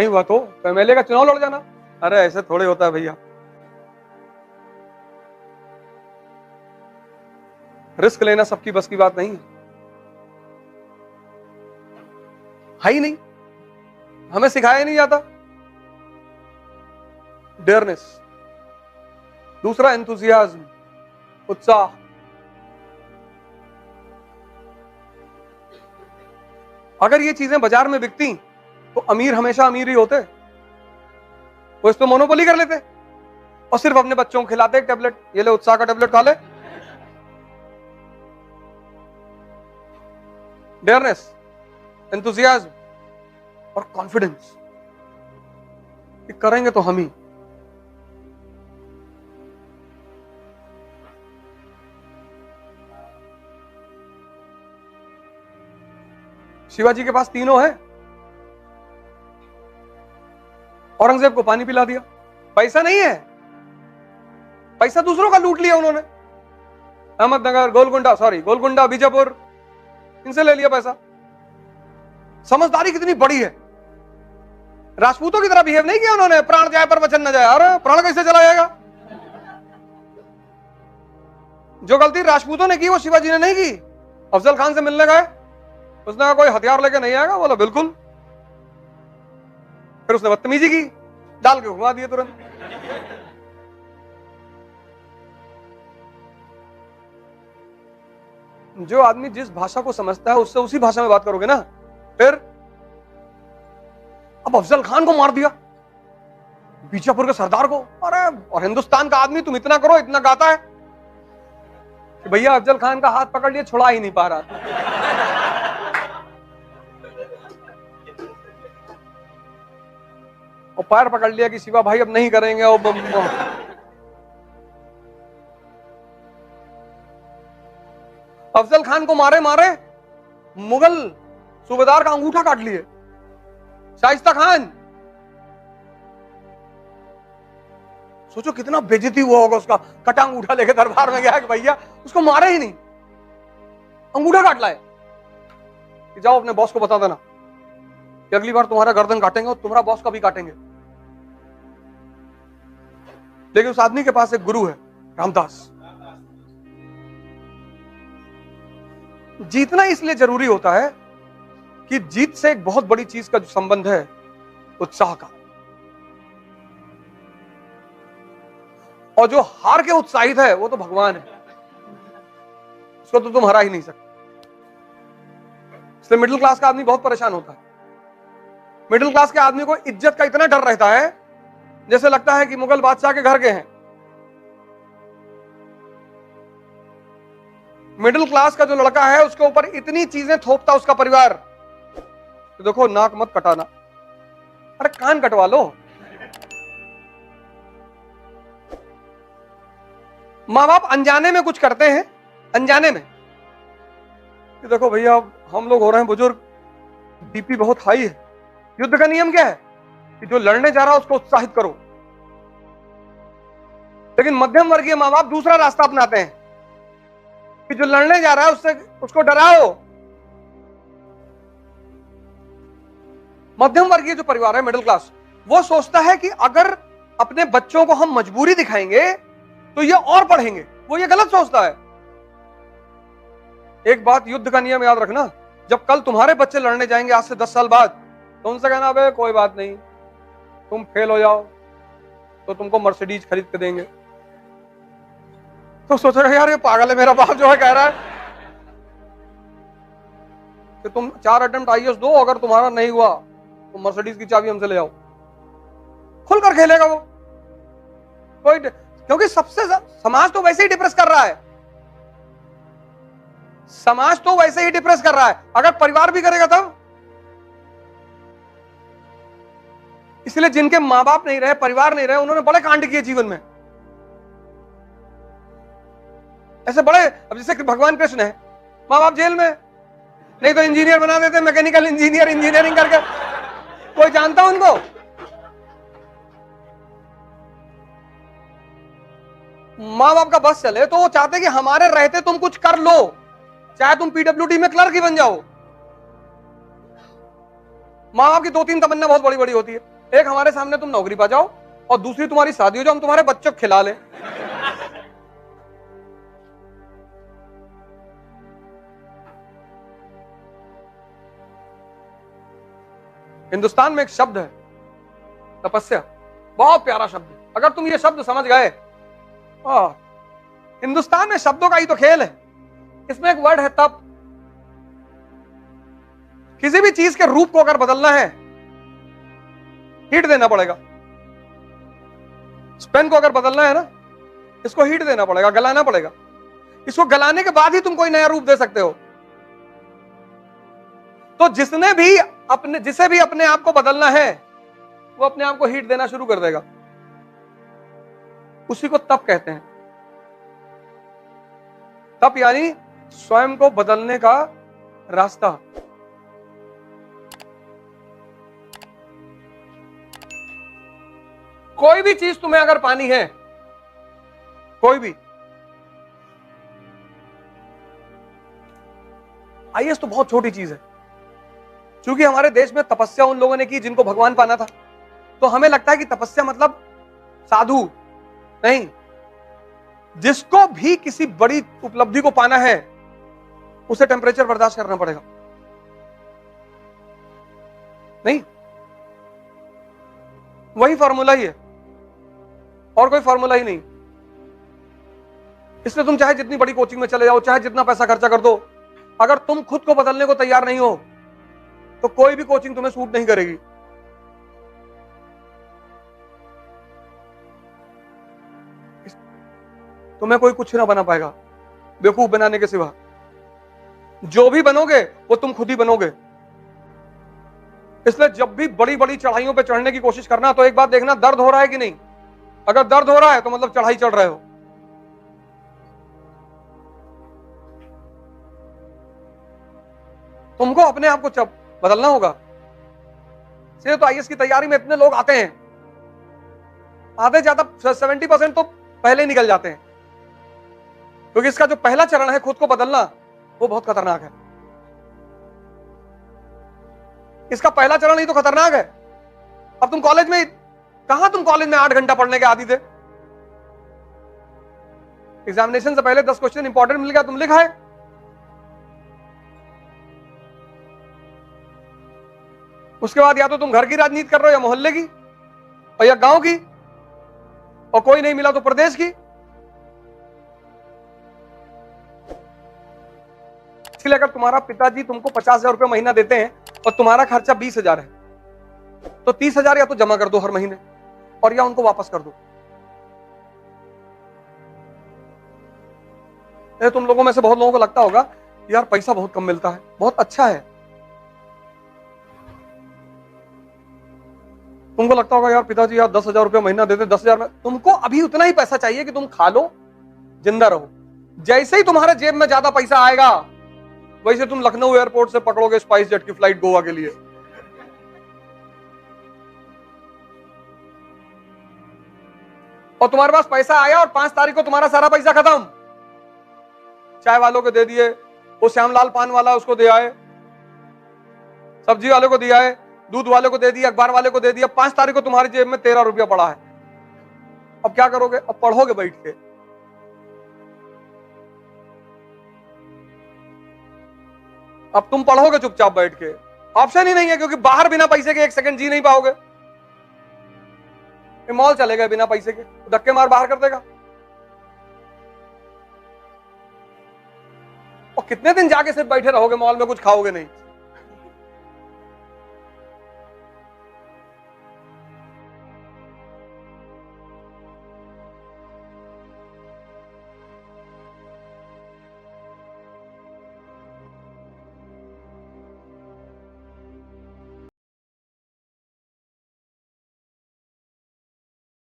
नहीं हुआ तो एमएलए का चुनाव लड़ जाना। अरे ऐसे थोड़े होता है भैया, रिस्क लेना सबकी बस की बात नहीं है ही नहीं, हमें सिखाया नहीं जाता। डेयरनेस, दूसरा एंथुसियाज्म, उत्साह। अगर ये चीजें बाजार में बिकती तो अमीर हमेशा अमीर ही होते, वो इस पे मोनोपोली कर लेते और सिर्फ अपने बच्चों को खिलाते एक टेबलेट, ये ले उत्साह का टेबलेट खा ले। डेयरनेस, एंथुसियाज्म और कॉन्फिडेंस कि करेंगे तो हम ही। शिवाजी के पास तीनों है, औरंगजेब को पानी पिला दिया, पैसा नहीं है, पैसा दूसरों का लूट लिया उन्होंने। अहमदनगर, गोलकुंडा, बीजापुर, इनसे ले लिया पैसा। समझदारी कितनी बड़ी है, राजपूतों की तरह बिहेव नहीं किया उन्होंने, प्राण जाए पर वचन न जाए। अरे प्राण कैसे चला जाएगा? जो गलती राजपूतों ने की वो शिवाजी ने नहीं की। अफजल खान से मिलने गए, उसने कहा कोई हथियार लेके नहीं आएगा, बोला बिल्कुल। फिर उसने बदतमीजी की, डाल के घुमा दिए तुरंत। जो आदमी जिस भाषा को समझता है उससे उसी भाषा में बात करोगे ना। फिर अब अफजल खान को मार दिया, बीजापुर के सरदार को। अरे और हिंदुस्तान का आदमी तुम इतना करो, इतना गाता है कि भैया अफजल खान का हाथ पकड़ लिए, छुड़ा ही नहीं पा रहा। और पैर पकड़ लिया कि शिवा भाई अब नहीं करेंगे। अफजल खान को मारे मारे मुगल सूबेदार का अंगूठा काट लिए, शाइस्ता खान। सोचो कितना बेइज्जती हुआ होगा उसका, कटा अंगूठा लेके दरबार में गया कि भैया उसको मारे ही नहीं, अंगूठा काट लाए कि जाओ अपने बॉस को बता देना कि अगली बार तुम्हारा गर्दन काटेंगे और तुम्हारा बॉस का भी काटेंगे। लेकिन उस आदमी के पास एक गुरु है, रामदास। जीतना इसलिए जरूरी होता है कि जीत से एक बहुत बड़ी चीज का जो संबंध है, उत्साह का। और जो हार के उत्साहित है वो तो भगवान है, उसको तो तुम हरा ही नहीं सकते। इसलिए मिडिल क्लास का आदमी बहुत परेशान होता है। मिडिल क्लास के आदमी को इज्जत का इतना डर रहता है जैसे लगता है कि मुगल बादशाह के घर के हैं। मिडिल क्लास का जो लड़का है उसके ऊपर इतनी चीजें थोपता उसका परिवार, तो देखो नाक मत कटाना, अरे कान कटवा लो। माँ बाप अनजाने में कुछ करते हैं, अनजाने में कि देखो भैया हम लोग हो रहे हैं बुजुर्ग, बीपी बहुत हाई है। युद्ध का नियम क्या है कि जो लड़ने जा रहा है उसको उत्साहित करो। लेकिन मध्यम वर्गीय माँ बाप दूसरा रास्ता अपनाते हैं कि जो लड़ने जा रहा है उसको डराओ। मध्यम वर्गीय जो परिवार है, मिडिल क्लास, वो सोचता है कि अगर अपने बच्चों को हम मजबूरी दिखाएंगे तो ये और पढ़ेंगे। वो ये गलत सोचता है। एक बात युद्ध का नियम याद रखना, जब कल तुम्हारे बच्चे लड़ने जाएंगे आज से 10 साल बाद, तो उनसे कहना बे कोई बात नहीं, तुम फेल हो जाओ तो तुमको मर्सिडीज खरीद के देंगे। तो सोच रहे यार ये पागल है मेरा बाप जो है कह रहा है कि तुम 4 अटेम्प्ट आईएएस दो, अगर तुम्हारा नहीं हुआ तो मर्सिडीज की चाबी हमसे ले जाओ। खुलकर खेलेगा वो कोई, क्योंकि सबसे समाज तो वैसे ही डिप्रेस कर रहा है। समाज तो वैसे ही डिप्रेस कर रहा है, अगर परिवार भी करेगा तब। इसलिए जिनके मां बाप नहीं रहे, परिवार नहीं रहे, उन्होंने बड़े कांड किए जीवन में। ऐसे बड़े, अब जैसे कि भगवान कृष्ण है, मां बाप जेल में, नहीं तो इंजीनियर बना देते, मैकेनिकल इंजीनियर, इंजीनियरिंग करके। कोई जानता उनको? मां बाप का बस चले तो वो चाहते कि हमारे रहते तुम कुछ कर लो, चाहे तुम पीडब्ल्यूडी में क्लर्क ही बन जाओ। मां बाप की 2-3 तमन्ना बहुत बड़ी बड़ी होती है। एक हमारे सामने तुम नौकरी पा जाओ और दूसरी तुम्हारी शादी हो जाओ, हम तुम्हारे बच्चों को खिला लें। हिंदुस्तान में एक शब्द है तपस्या, बहुत प्यारा शब्द है। अगर तुम ये शब्द समझ गए, हिंदुस्तान में शब्दों का ही तो खेल है। इसमें एक वर्ड है तप। किसी भी चीज के रूप को अगर बदलना है, हीट देना पड़ेगा। पेन को अगर बदलना है ना, इसको हीट देना पड़ेगा, गलाना पड़ेगा। इसको गलाने के बाद ही तुम कोई नया रूप दे सकते हो। तो जिसे भी अपने आप को बदलना है, वो अपने आप को हीट देना शुरू कर देगा। उसी को तप कहते हैं। तप यानी स्वयं को बदलने का रास्ता। कोई भी चीज तुम्हें अगर पानी है, कोई भी, आईएएस तो बहुत छोटी चीज है। क्योंकि हमारे देश में तपस्या उन लोगों ने की जिनको भगवान पाना था, तो हमें लगता है कि तपस्या मतलब साधु। नहीं, जिसको भी किसी बड़ी उपलब्धि को पाना है, उसे टेम्परेचर बर्दाश्त करना पड़ेगा। नहीं, वही फॉर्मूला ही है, और कोई फॉर्मूला ही नहीं। इसलिए तुम चाहे जितनी बड़ी कोचिंग में चले जाओ, चाहे जितना पैसा खर्चा कर दो, अगर तुम खुद को बदलने को तैयार नहीं हो, तो कोई भी कोचिंग तुम्हें सूट नहीं करेगी। तुम्हें कोई कुछ ना बना पाएगा बेवकूफ बनाने के सिवा। जो भी बनोगे वो तुम खुद ही बनोगे। इसलिए जब भी बड़ी बड़ी चढ़ाइयों पे चढ़ने की कोशिश करना, तो एक बात देखना, दर्द हो रहा है कि नहीं। अगर दर्द हो रहा है तो मतलब चढ़ाई चढ़ रहे हो। तुमको अपने आप को बदलना होगा। इसलिए तो आईएएस की तैयारी में इतने लोग आते हैं, आधे ज्यादा 70% तो पहले निकल जाते हैं। क्योंकि इसका जो पहला चरण है खुद को बदलना, वो बहुत खतरनाक है। इसका पहला चरण ही तो खतरनाक है। अब तुम कॉलेज में, कहां तुम कॉलेज में 8 घंटा पढ़ने के आदी थे? एग्जामिनेशन से पहले 10 क्वेश्चन इंपॉर्टेंट मिल गया, तुम लिख आए। उसके बाद या तो तुम घर की राजनीति कर रहे हो, या मोहल्ले की, और या गांव की, और कोई नहीं मिला तो प्रदेश की। इसलिए अगर तुम्हारा पिताजी तुमको 50,000 रुपये महीना देते हैं और तुम्हारा खर्चा 20,000 है, तो 30,000 या तो जमा कर दो हर महीने, और या उनको वापस कर दो। तुम लोगों में से बहुत लोगों को लगता होगा यार पैसा बहुत कम मिलता है, बहुत अच्छा है। तुमको लगता होगा यार पिताजी यार 10,000 रुपये महीना देते, 10,000 में तुमको अभी उतना ही पैसा चाहिए कि तुम खा लो, जिंदा रहो। जैसे ही तुम्हारे जेब में ज्यादा पैसा आएगा, वैसे तुम लखनऊ एयरपोर्ट से पकड़ोगे स्पाइस जेट की फ्लाइट गोवा के लिए। और तुम्हारे पास पैसा आया और 5 तारीख को तुम्हारा सारा पैसा खत्म। चाय वालों को दे दिए, वो श्यामलाल पान वाला उसको दे आए, सब्जी वाले को दिया है, दूध वाले को दे दिया, अखबार वाले को दे दिया। 5 तारीख को तुम्हारी जेब में 13 रुपया पड़ा है। अब क्या करोगे? अब पढ़ोगे बैठ के। अब तुम पढ़ोगे चुपचाप बैठ के, ऑप्शन ही नहीं है, क्योंकि बाहर बिना पैसे के 1 सेकंड जी नहीं पाओगे। मॉल चले गए बिना पैसे के, धक्के मार बाहर कर देगा। और कितने दिन जाके सिर्फ बैठे रहोगे मॉल में, कुछ खाओगे नहीं।